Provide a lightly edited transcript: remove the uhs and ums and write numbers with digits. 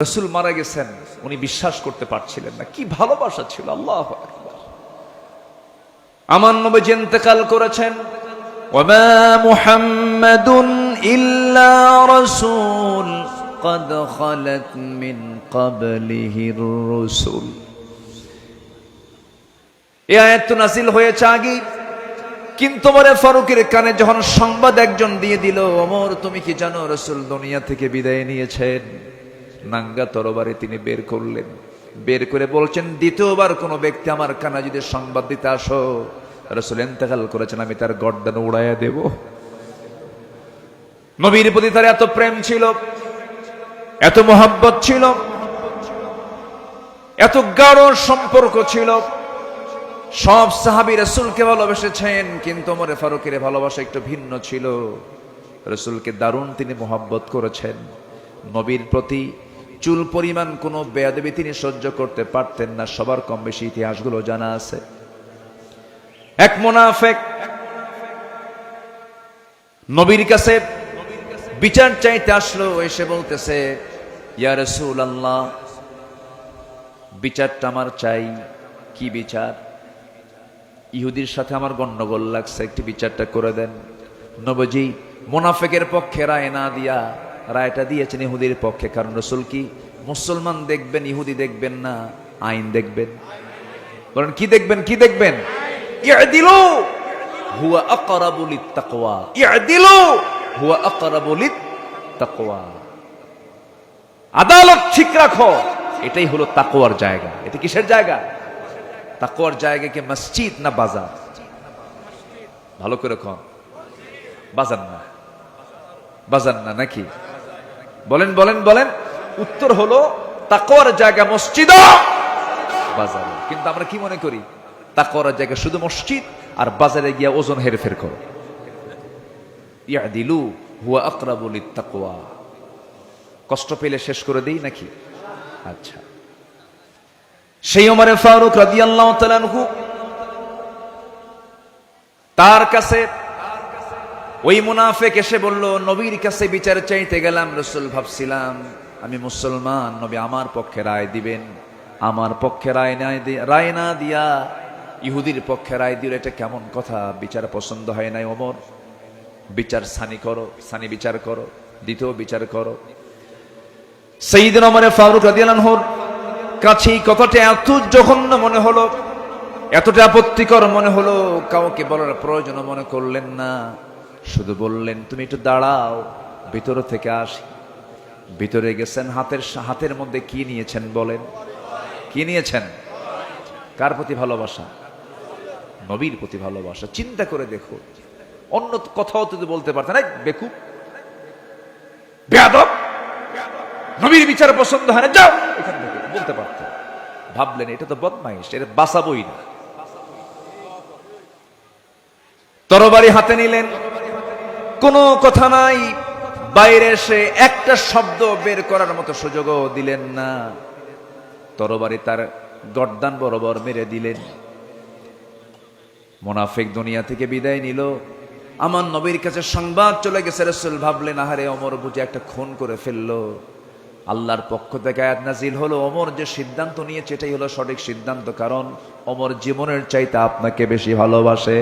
রাসূল মারা গেছেন, উনি বিশ্বাস করতে পারছিলেন না। কি ভালোবাসা ছিল! আল্লাহু আকবার। আমার নবী ইন্তেকাল করেছেন। ওয়ামা মুহাম্মাদুন ইল্লা রাসূল قد خلت من قبله الرسل। এই আয়াত নাযিল হয়েছে আগে, কিন্তু ওমরে ফারুকের কানে যখন সংবাদ একজন দিয়ে দিল, ওমর তুমি কি জানো রাসূল দুনিয়া থেকে বিদায় নিয়েছেন? নাঙ্গা তরবারি তিনি বের করলেন, বের করে বলছেন, দ্বিতীয়বার কোনো ব্যক্তি আমার কানে যদি সংবাদ দিতে আসো রাসূল ইন্তেকাল করেছেন, আমি তার গর্দান উড়াইয়া দেব। নবীর প্রতি তার এত প্রেম ছিল, এত মোহাব্বত ছিল, এত গাঢ় সম্পর্ক ছিল। সব সাহাবী রাসূলকে ভালোবেসেছেন, কিন্তু ওমরে ফারুকের ভালোবাসা একটু ভিন্ন ছিল। রাসূলকে দারুণ তিনি মোহাব্বত করেছেন। নবীর প্রতি চুল পরিমাণ কোনো বেয়াদবি তিনি সহ্য করতে পারতেন না। সবার কম বেশি ইতিহাসগুলো জানা আছে। এক মুনাফিক নবীর কাছে বিচার চাইতে আসলো, এসে বলতেছে, ইয়া রাসূলুল্লাহ, বিচারটা আমার চাই। কি বিচার? ইহুদির সাথে আমার গন্ডগোল লাগছে, একটি বিচারটা করে দেন। নবীজি মুনাফিকের পক্ষে রায় না দিয়া রায়টা দিয়েছেন ইহুদির পক্ষে। কারণ রাসূল কি মুসলমান দেখবেন, ইহুদি দেখবেন না, আইন দেখবেন। বলেন কি দেখবেন? কি দেখবেন? ইআদিলু হুয়া আকরাবু লিত্তাকওয়া। ইআদিলু হুয়া আকরাবু লিত্তাকওয়া। আদালত ঠিক রাখো, এটাই হলো তাকওয়ার জায়গা। এটা কিসের জায়গা? তাকওয়ার জায়গা কি মসজিদ না বাজার? ভালো করে কন। বাজার না, বাজার না নাকি? বলেন বলেন বলেন। উত্তর হলো তাকওয়ার জায়গা মসজিদ, বাজার। কিন্তু আমরা কি মনে করি? তাকওয়ার জায়গা শুধু মসজিদ, আর বাজারে গিয়া ওজন হেরফের করো। ইয়াদিলু হুয়া আকরাবু লিত্তাকওয়া। কষ্ট পেলে শেষ করে দেই নাকি? আচ্ছা, সেই ওমরে ফারুক রাদিয়াল্লাহু তাআলা আনহু, তার কাছে ওই মুনাফিক এসে বলল, নবীর কাছে বিচার চাইতে গেলাম, রাসূল ভাবছিলাম আমি মুসলমান, নবী আমার পক্ষে রায় দিবেন। আমার পক্ষে রায় না দিয়া ইহুদির পক্ষে রায় দিল, এটা কেমন কথা? বিচার পছন্দ হয় নাই ওমর। বিচার সানি করো, সানি বিচার করো, দ্বিতীয় বিচার করো। সাইয়েদনা ওমর ফারুক রাদিয়াল্লাহু আনহুর কাছে এই কথাটা এত জঘন্য মনে হলো, এতটা আপত্তিকর মনে হলো, কাউকে বলার প্রয়োজন মনে করলেন না। শুধু বললেন, তুমি একটু দাঁড়াও, ভিতর থেকে আসি। ভিতরে গেছেন, হাতের মধ্যে কি নিয়েছেন বলেন? কি নিয়েছেন? কার প্রতি ভালোবাসা? নবীর প্রতি ভালোবাসা। চিন্তা করে দেখো, অন্য কথাও তো বলতে পারতেন, এই বেকুব, বেয়াদব, নবীর বিচার পছন্দ হয় না, যাও এখান থেকে, বলতে পারতেন। ভাবলেন এটা তো বদমাইশ, এটা বাঁচাবই না। তরবারি হাতে নিলেন, কোনো কথা নাই। বাইরে এসে একটা শব্দ বের করার মতো সুযোগও দিলেন না। তরবারি তার গর্দান বরাবর মেরে দিলেন। মুনাফিক দুনিয়া থেকে বিদায় নিল। আমার নবীর কাছে সংবাদ চলে গেছে। রাসূল ভাবলেন, আহারে ওমর বুঝে একটা খুন করে ফেললো। আল্লাহর পক্ষ থেকে আয়াত নাজিল হলো, ওমর যে সিদ্ধান্ত নিয়েছে এটাই হলো সঠিক সিদ্ধান্ত, কারণ ওমর জীবনের চাইতে আপনাকে বেশি ভালোবাসে।